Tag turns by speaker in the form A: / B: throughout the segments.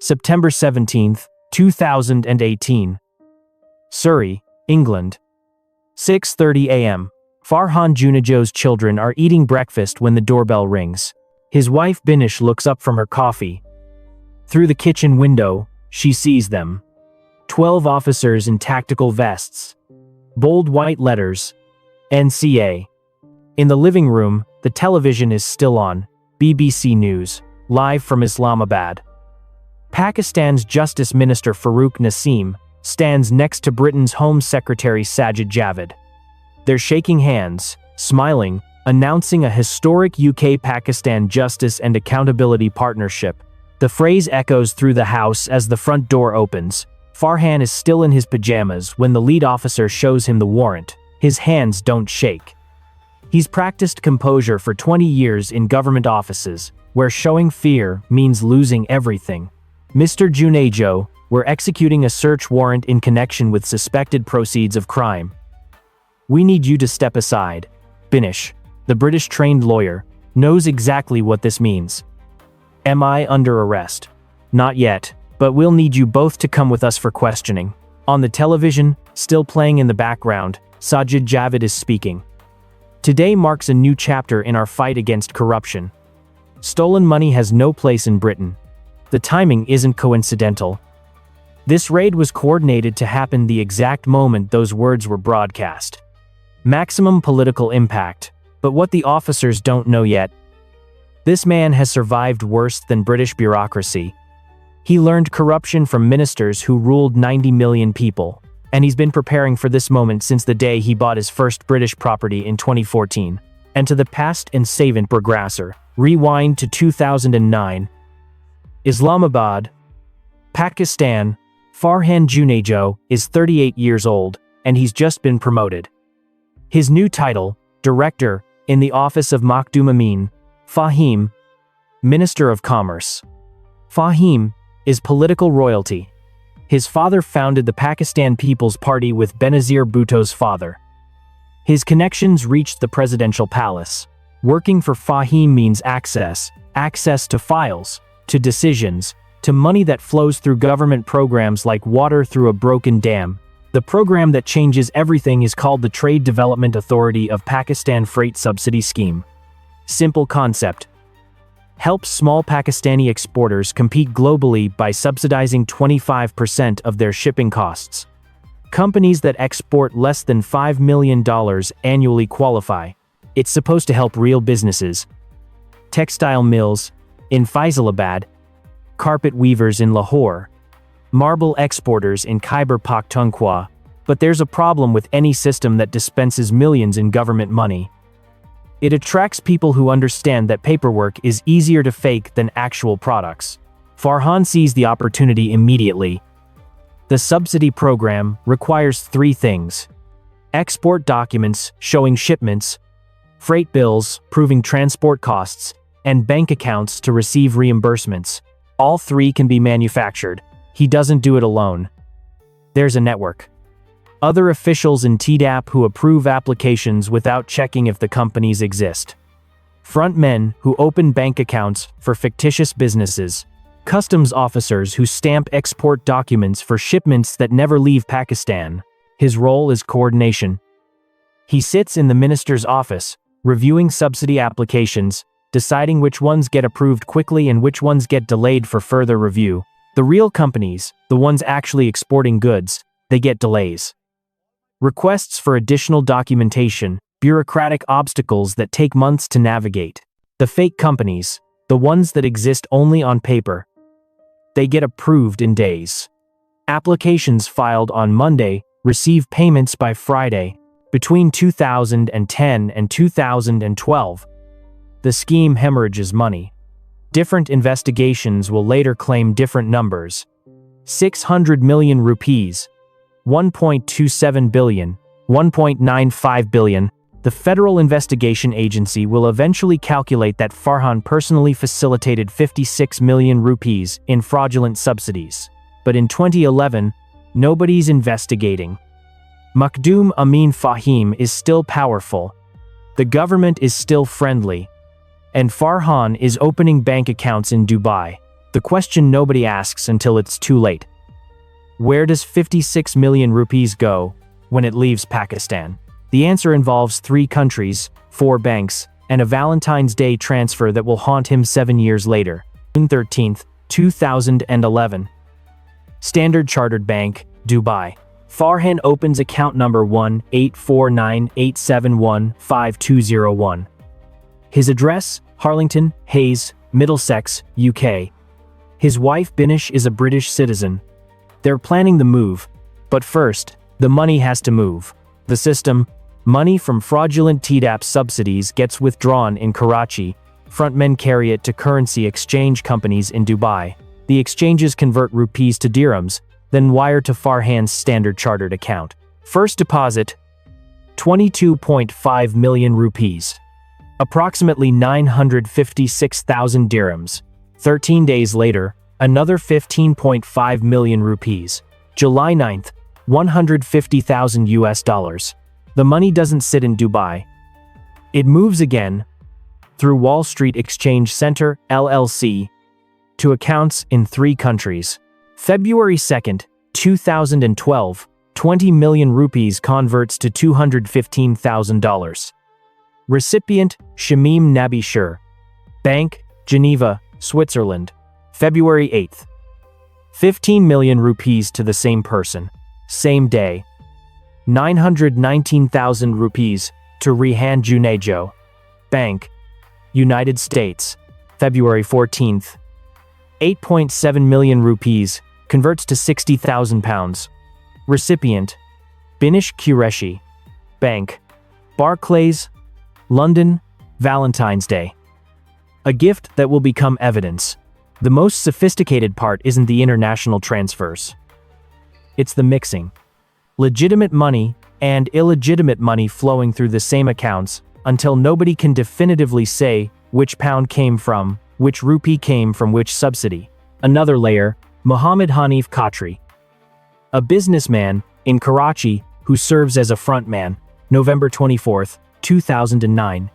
A: September 17, 2018. Surrey, England. 6:30 a.m. Farhan Junejo's children are eating breakfast when the doorbell rings. His wife Binish looks up from her coffee. Through the kitchen window, she sees them. 12 officers in tactical vests. Bold white letters. NCA. In the living room, the television is still on. BBC News, live from Islamabad. Pakistan's Justice Minister Farooq Naseem stands next to Britain's Home Secretary Sajid Javid. They're shaking hands, smiling, announcing a historic UK-Pakistan Justice and Accountability Partnership. The phrase echoes through the house as the front door opens. Farhan is still in his pajamas when the lead officer shows him the warrant. His hands don't shake. He's practiced composure for 20 years in government offices, where showing fear means losing everything. Mr. Junejo, we're executing a search warrant in connection with suspected proceeds of crime. We need you to step aside. Binish, the British-trained lawyer, knows exactly what this means. Am I under arrest? Not yet, but we'll need you both to come with us for questioning. On the television, still playing in the background, Sajid Javid is speaking. Today marks a new chapter in our fight against corruption. Stolen money has no place in Britain. The timing isn't coincidental. This raid was coordinated to happen the exact moment those words were broadcast. Maximum political impact, but what the officers don't know yet. This man has survived worse than British bureaucracy. He learned corruption from ministers who ruled 90 million people, and he's been preparing for this moment since the day he bought his first British property in 2014. And to the past and savant progressor, rewind to 2009. Islamabad, Pakistan. Farhan Junejo is 38 years old, and he's just been promoted. His new title, Director, in the Office of Makhdum Amin, Fahim, Minister of Commerce. Fahim is political royalty. His father founded the Pakistan People's Party with Benazir Bhutto's father. His connections reached the presidential palace. Working for Fahim means access to files, to decisions, to money that flows through government programs like water through a broken dam. The program that changes everything is called the Trade Development Authority of Pakistan Freight Subsidy Scheme. Simple concept. Helps small Pakistani exporters compete globally by subsidizing 25% of their shipping costs. Companies that export less than $5 million annually qualify. It's supposed to help real businesses. Textile mills in Faisalabad, carpet weavers in Lahore, marble exporters in Khyber Pakhtunkhwa. But there's a problem with any system that dispenses millions in government money. It attracts people who understand that paperwork is easier to fake than actual products. Farhan sees the opportunity immediately. The subsidy program requires 3 things: export documents showing shipments, freight bills proving transport costs, and bank accounts to receive reimbursements. All 3 can be manufactured. He doesn't do it alone. There's a network. Other officials in TDAP who approve applications without checking if the companies exist. Front men who open bank accounts for fictitious businesses. Customs officers who stamp export documents for shipments that never leave Pakistan. His role is coordination. He sits in the minister's office, reviewing subsidy applications, deciding which ones get approved quickly and which ones get delayed for further review. The real companies, the ones actually exporting goods, they get delays. Requests for additional documentation, bureaucratic obstacles that take months to navigate. The fake companies, the ones that exist only on paper, they get approved in days. Applications filed on Monday receive payments by Friday. Between 2010 and 2012, the scheme hemorrhages money. Different investigations will later claim different numbers. 600 million rupees, 1.27 billion, 1.95 billion. The Federal Investigation Agency will eventually calculate that Farhan personally facilitated 56 million rupees in fraudulent subsidies. But in 2011, nobody's investigating. Makhdum Amin Fahim is still powerful. The government is still friendly. And Farhan is opening bank accounts in Dubai. The question nobody asks until it's too late. Where does 56 million rupees go when it leaves Pakistan? The answer involves 3 countries, 4 banks, and a Valentine's Day transfer that will haunt him 7 years later. June 13, 2011. Standard Chartered Bank, Dubai. Farhan opens account number 1-849-871-5201. His address, Harlington, Hayes, Middlesex, UK. His wife Binish is a British citizen. They're planning the move, but first, the money has to move. The system, money from fraudulent TDAP subsidies gets withdrawn in Karachi. Frontmen carry it to currency exchange companies in Dubai. The exchanges convert rupees to dirhams, then wire to Farhan's Standard Chartered account. First deposit, 22.5 million rupees. Approximately 956,000 dirhams. 13 days later, another 15.5 million rupees. July 9th, 150,000 US dollars. The money doesn't sit in Dubai. It moves again through Wall Street Exchange Center, LLC, to accounts in 3 countries. February 2nd, 2012, 20 million rupees converts to $215,000. Recipient, Shamim Nabishur. Bank, Geneva, Switzerland. February 8th. 15 million rupees to the same person. Same day. 919,000 rupees to Farhan Junejo. Bank, United States. February 14th. 8.7 million rupees converts to £60,000. Recipient, Binish Qureshi. Bank, Barclays, London, Valentine's Day. A gift that will become evidence. The most sophisticated part isn't the international transfers. It's the mixing. Legitimate money and illegitimate money flowing through the same accounts until nobody can definitively say which pound came from, which rupee came from which subsidy. Another layer, Mohammed Hanif Khatri. A businessman in Karachi who serves as a frontman, November 24, 2009.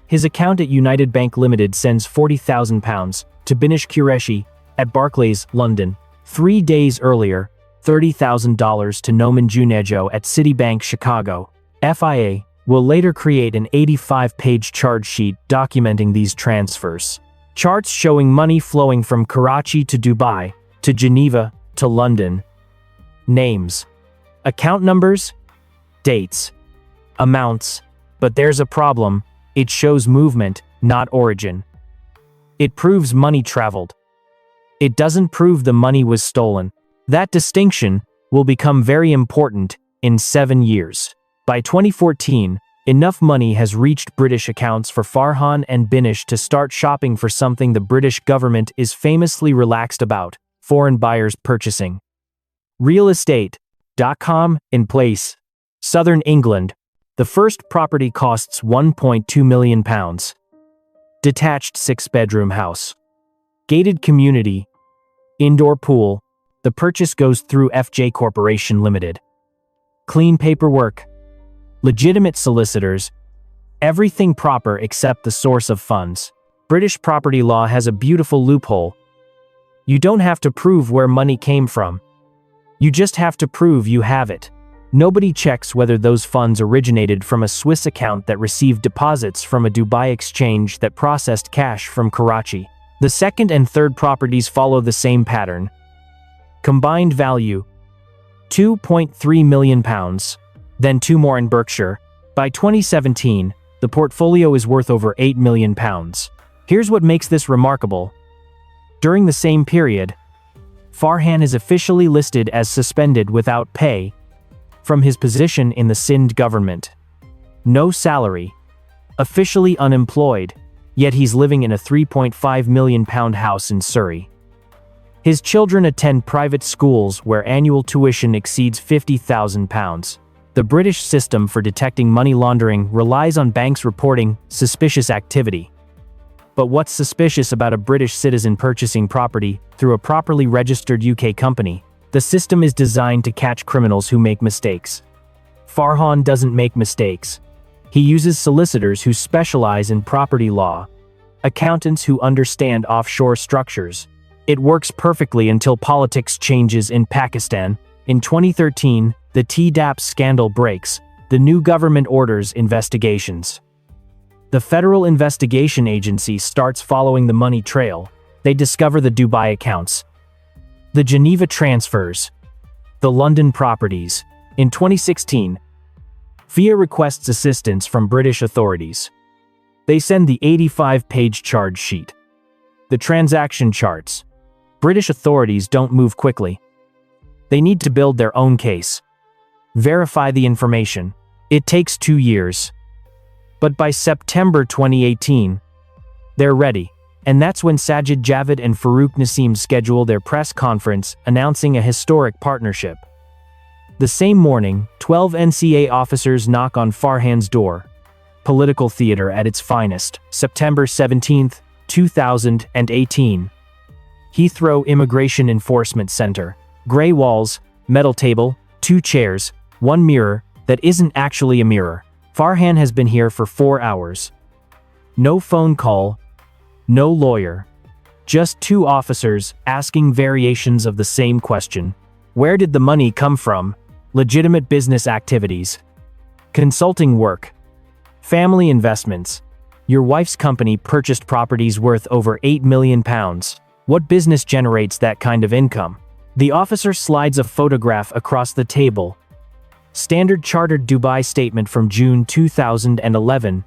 A: His account at United Bank Limited sends £40,000 to Binish Qureshi at Barclays, London. 3 days earlier, $30,000 to Noman Junejo at Citibank, Chicago. FIA will later create an 85-page charge sheet documenting these transfers. Charts showing money flowing from Karachi to Dubai, to Geneva, to London. Names. Account numbers. Dates. Amounts. But there's a problem. It shows movement, not origin. It proves money traveled. It doesn't prove the money was stolen. That distinction will become very important in 7 years. By 2014, enough money has reached British accounts for Farhan and Binish to start shopping for something the British government is famously relaxed about: foreign buyers purchasing. Realestate.com in place. Southern England. The first property costs £1.2 million. Detached 6-bedroom house. Gated community. Indoor pool. The purchase goes through FJ Corporation Limited. Clean paperwork. Legitimate solicitors. Everything proper except the source of funds. British property law has a beautiful loophole. You don't have to prove where money came from. You just have to prove you have it. Nobody checks whether those funds originated from a Swiss account that received deposits from a Dubai exchange that processed cash from Karachi. The second and third properties follow the same pattern. Combined value, £2.3 million, then 2 more in Berkshire. By 2017, the portfolio is worth over £8 million. Here's what makes this remarkable. During the same period, Farhan is officially listed as suspended without pay from his position in the Sindh government. No salary. Officially unemployed, yet he's living in a £3.5 million house in Surrey. His children attend private schools where annual tuition exceeds £50,000. The British system for detecting money laundering relies on banks reporting suspicious activity. But what's suspicious about a British citizen purchasing property through a properly registered UK company? The system is designed to catch criminals who make mistakes. Farhan doesn't make mistakes. He uses solicitors who specialize in property law, accountants who understand offshore structures, It works perfectly until politics changes in Pakistan. In 2013, the TDAP scandal breaks. The new government orders investigations. The Federal Investigation Agency starts following the money trail. They discover the Dubai accounts, the Geneva transfers, the London properties. In 2016, FIA requests assistance from British authorities. They send the 85-page charge sheet, the transaction charts. British authorities don't move quickly. They need to build their own case, verify the information. It takes 2 years. But by September 2018, they're ready. And that's when Sajid Javid and Farooq Naseem schedule their press conference announcing a historic partnership. The same morning, 12 NCA officers knock on Farhan's door. Political theater at its finest. September 17, 2018. Heathrow Immigration Enforcement Center. Gray walls, metal table, 2 chairs, 1 mirror that isn't actually a mirror. Farhan has been here for 4 hours. No phone call, no lawyer. Just 2 officers asking variations of the same question. Where did the money come from? Legitimate business activities. Consulting work. Family investments. Your wife's company purchased properties worth over £8 million. What business generates that kind of income? The officer slides a photograph across the table. Standard Chartered Dubai statement from June 2011.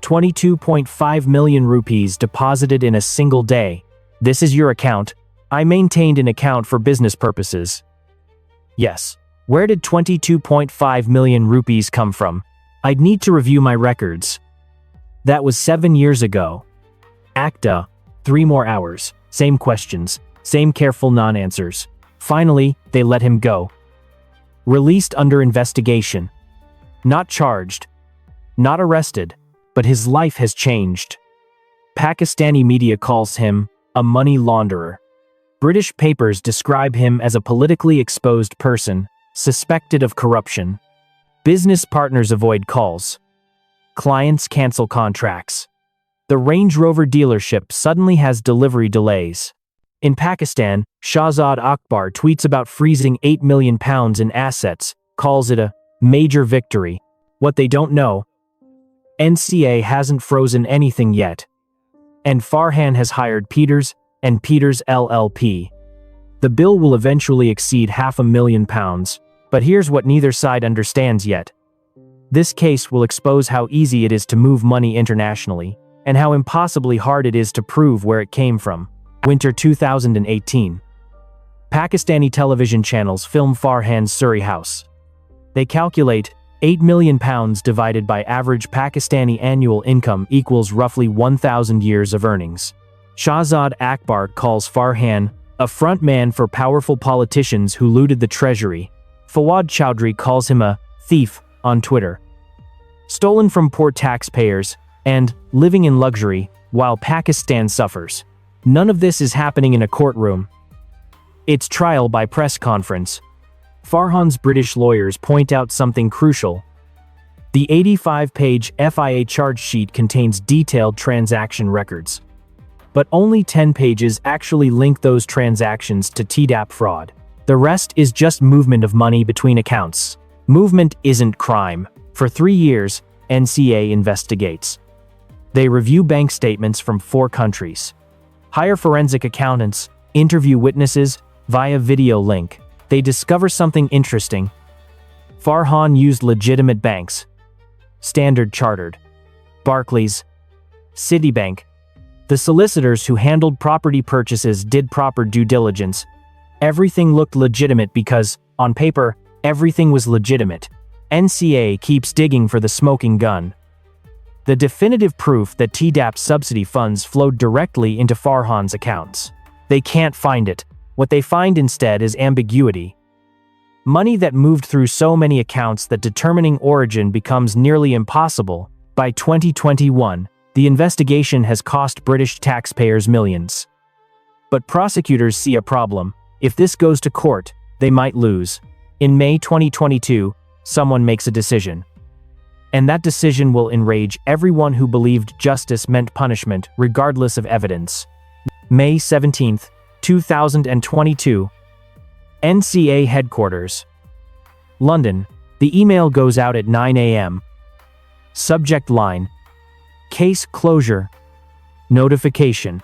A: 22.5 million rupees deposited in a single day. This is your account. I maintained an account for business purposes. Yes. Where did 22.5 million rupees come from? I'd need to review my records. That was 7 years ago. ACTA. 3 more hours. Same questions. Same careful non-answers. Finally, they let him go. Released under investigation. Not charged. Not arrested. But his life has changed. Pakistani media calls him a money launderer. British papers describe him as a politically exposed person, suspected of corruption. Business partners avoid calls. Clients cancel contracts. The Range Rover dealership suddenly has delivery delays. In Pakistan, Shahzad Akbar tweets about freezing £8 million in assets, calls it a major victory. What they don't know, NCA hasn't frozen anything yet. And Farhan has hired Peters and Peters LLP. The bill will eventually exceed £500,000, but here's what neither side understands yet. This case will expose how easy it is to move money internationally, and how impossibly hard it is to prove where it came from. Winter 2018. Pakistani television channels film Farhan's Surrey house. They calculate £8 million divided by average Pakistani annual income equals roughly 1,000 years of earnings. Shahzad Akbar calls Farhan a front man for powerful politicians who looted the treasury. Fawad Chowdhury calls him a thief on Twitter. Stolen from poor taxpayers and living in luxury while Pakistan suffers. None of this is happening in a courtroom. It's trial by press conference. Farhan's British lawyers point out something crucial. The 85-page FIA charge sheet contains detailed transaction records. But only 10 pages actually link those transactions to TDAP fraud. The rest is just movement of money between accounts. Movement isn't crime. For 3 years, NCA investigates. They review bank statements from 4 countries. Hire forensic accountants, interview witnesses via video link. They discover something interesting. Farhan used legitimate banks. Standard Chartered, Barclays, Citibank. The solicitors who handled property purchases did proper due diligence. Everything looked legitimate because, on paper, everything was legitimate. NCA keeps digging for the smoking gun. The definitive proof that TDAP subsidy funds flowed directly into Farhan's accounts. They can't find it. What they find instead is ambiguity. Money that moved through so many accounts that determining origin becomes nearly impossible. By 2021, the investigation has cost British taxpayers millions. But prosecutors see a problem. If this goes to court, they might lose. In May 2022, someone makes a decision. And that decision will enrage everyone who believed justice meant punishment, regardless of evidence. May 17, 2022. NCA Headquarters. London. The email goes out at 9 a.m. Subject line: Case closure. Notification.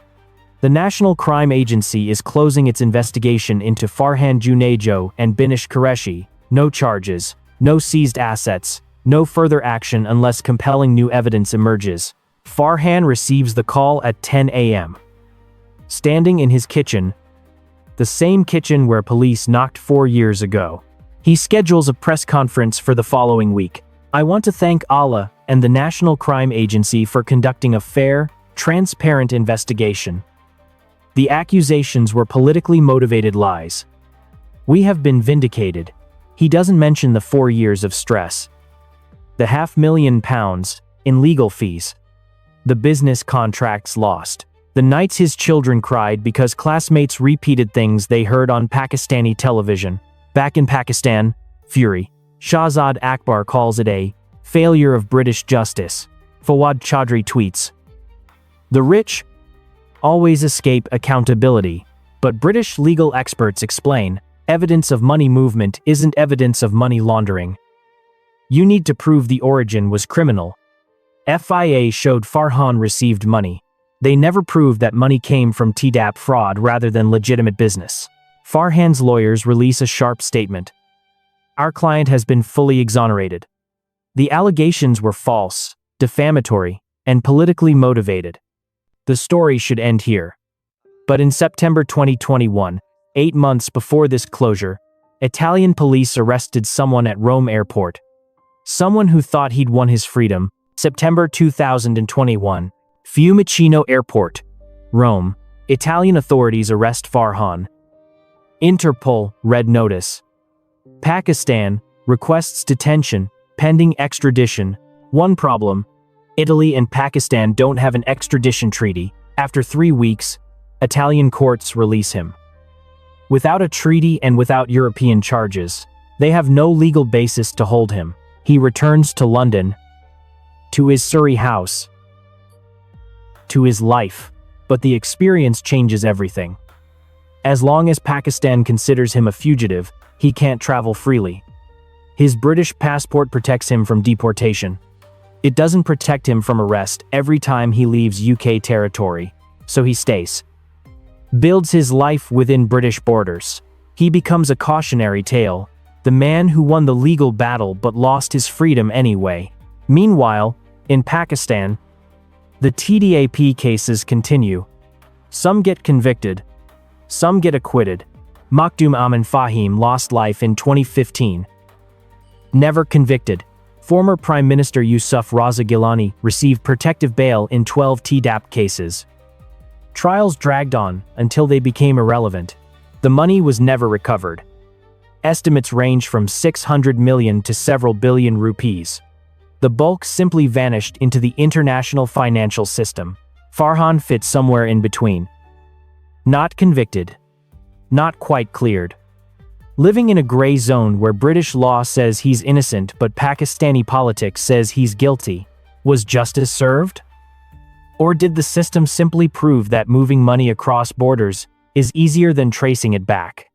A: The National Crime Agency is closing its investigation into Farhan Junejo and Binish Qureshi. No charges, no seized assets, no further action unless compelling new evidence emerges. Farhan receives the call at 10 a.m. Standing in his kitchen, the same kitchen where police knocked 4 years ago, he schedules a press conference for the following week. I want to thank Allah and the National Crime Agency for conducting a fair, transparent investigation. The accusations were politically motivated lies. We have been vindicated. He doesn't mention the 4 years of stress, the £500,000 in legal fees, the business contracts lost, the nights his children cried because classmates repeated things they heard on Pakistani television. Back in Pakistan, fury. Shahzad Akbar calls it a failure of British justice. Fawad Chaudhry tweets, "The rich always escape accountability, but British legal experts explain, evidence of money movement isn't evidence of money laundering. You need to prove the origin was criminal. FIA showed Farhan received money. They never proved that money came from TDAP fraud rather than legitimate business." Farhan's lawyers release a sharp statement. Our client has been fully exonerated. The allegations were false, defamatory, and politically motivated. The story should end here. But in September 2021, 8 months before this closure, Italian police arrested someone at Rome airport. Someone who thought he'd won his freedom. September 2021, Fiumicino Airport, Rome. Italian authorities arrest Farhan. Interpol, red notice. Pakistan requests detention, pending extradition. One problem: Italy and Pakistan don't have an extradition treaty. After 3 weeks, Italian courts release him. Without a treaty and without European charges, they have no legal basis to hold him. He returns to London, to his Surrey house, to his life. But the experience changes everything. As long as Pakistan considers him a fugitive, he can't travel freely. His British passport protects him from deportation. It doesn't protect him from arrest every time he leaves UK territory, so he stays. Builds his life within British borders. He becomes a cautionary tale, the man who won the legal battle but lost his freedom anyway. Meanwhile, in Pakistan, the TDAP cases continue. Some get convicted, some get acquitted. Makhdoom Amin Fahim lost life in 2015. Never convicted. Former Prime Minister Yusuf Raza Gilani received protective bail in 12 TDAP cases. Trials dragged on until they became irrelevant. The money was never recovered. Estimates range from 600 million to several billion rupees. The bulk simply vanished into the international financial system. Farhan fits somewhere in between. Not convicted. Not quite cleared. Living in a gray zone where British law says he's innocent but Pakistani politics says he's guilty. Was justice served? Or did the system simply prove that moving money across borders is easier than tracing it back?